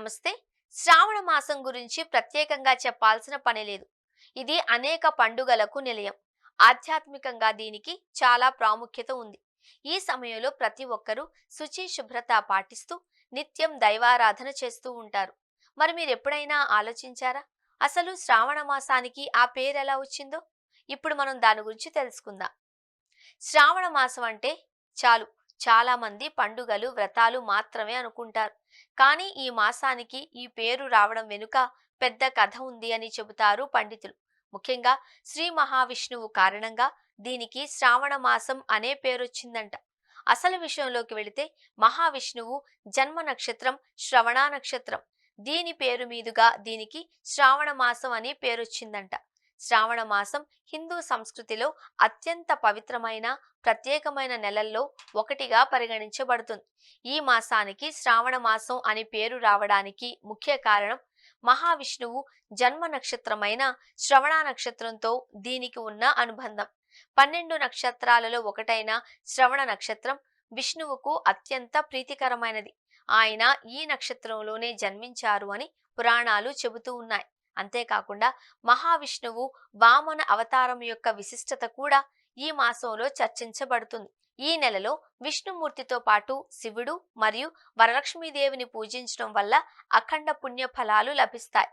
నమస్తే. శ్రావణ మాసం గురించి ప్రత్యేకంగా చెప్పాల్సిన పని లేదు. ఇది అనేక పండుగలకు నిలయం. ఆధ్యాత్మికంగా దీనికి చాలా ప్రాముఖ్యత ఉంది. ఈ సమయంలో ప్రతి ఒక్కరూ శుచి, శుభ్రత పాటిస్తూ నిత్యం దైవారాధన చేస్తూ ఉంటారు. మరి మీరెప్పుడైనా ఆలోచించారా? అసలు శ్రావణ మాసానికి ఆ పేరెలా వచ్చిందో? ఇప్పుడు మనం దాని గురించి తెలుసుకుందాం. శ్రావణ మాసం అంటే చాలు చాలా మంది పండుగలు, వ్రతాలు మాత్రమే అనుకుంటారు. కానీ ఈ మాసానికి ఈ పేరు రావడం వెనుక పెద్ద కథ ఉంది అని చెబుతారు పండితులు. ముఖ్యంగా శ్రీ మహావిష్ణువు కారణంగా దీనికి శ్రావణ మాసం అనే పేరొచ్చిందంట. అసలు విషయంలోకి వెళితే మహావిష్ణువు జన్మ నక్షత్రం శ్రవణ నక్షత్రం. దీని పేరు మీదుగా దీనికి శ్రావణ మాసం అని పేరొచ్చిందంట. శ్రావణ మాసం హిందూ సంస్కృతిలో అత్యంత పవిత్రమైన, ప్రత్యేకమైన నెలల్లో ఒకటిగా పరిగణించబడుతుంది. ఈ మాసానికి శ్రావణ మాసం అని పేరు రావడానికి ముఖ్య కారణం మహావిష్ణువు జన్మ నక్షత్రమైన శ్రవణ నక్షత్రంతో దీనికి ఉన్న అనుబంధం. 12 నక్షత్రాలలో ఒకటైన శ్రవణ నక్షత్రం విష్ణువుకు అత్యంత ప్రీతికరమైనది. ఆయన ఈ నక్షత్రంలోనే జన్మించారు అని పురాణాలు చెబుతూ ఉన్నాయి. అంతేకాకుండా మహావిష్ణువు వామన అవతారం యొక్క విశిష్టత కూడా ఈ మాసంలో చర్చించబడుతుంది. ఈ నెలలో విష్ణుమూర్తితో పాటు శివుడు మరియు వరలక్ష్మీదేవిని పూజించడం వల్ల అఖండ పుణ్య ఫలాలు లభిస్తాయి.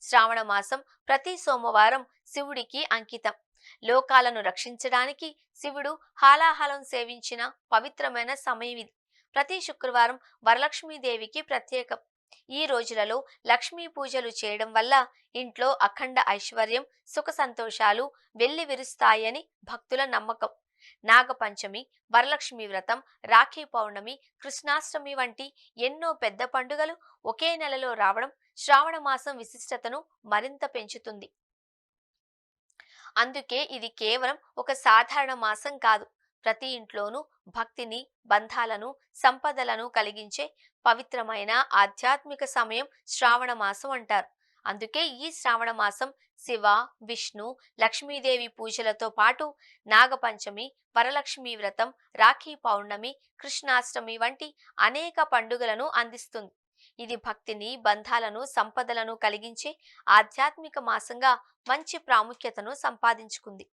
శ్రావణ మాసం ప్రతి సోమవారం శివుడికి అంకితం. లోకాలను రక్షించడానికి శివుడు హాలాహలం సేవించిన పవిత్రమైన సమయం ఇది. ప్రతి శుక్రవారం వరలక్ష్మీదేవికి ప్రత్యేకం. ఈ రోజులలో లక్ష్మీ పూజలు చేయడం వల్ల ఇంట్లో అఖండ ఐశ్వర్యం, సుఖ సంతోషాలు వెల్లి విరుస్తాయని భక్తుల నమ్మకం. నాగపంచమి, వరలక్ష్మి వ్రతం, రాఖీ పౌర్ణమి, కృష్ణాష్టమి వంటి ఎన్నో పెద్ద పండుగలు ఒకే నెలలో రావడం శ్రావణ మాసం విశిష్టతను మరింత పెంచుతుంది. అందుకే ఇది కేవలం ఒక సాధారణ మాసం కాదు. ప్రతి ఇంట్లోనూ భక్తిని, బంధాలను, సంపదలను కలిగించే పవిత్రమైన ఆధ్యాత్మిక సమయం శ్రావణ మాసం అంటారు. అందుకే ఈ శ్రావణ మాసం శివ, విష్ణు, లక్ష్మీదేవి పూజలతో పాటు నాగపంచమి, వరలక్ష్మి వ్రతం, రాఖీ పౌర్ణమి, కృష్ణాష్టమి వంటి అనేక పండుగలను అందిస్తుంది. ఇది భక్తిని, బంధాలను, సంపదలను కలిగించే ఆధ్యాత్మిక మాసంగా మంచి ప్రాముఖ్యతను సంపాదించుకుంది.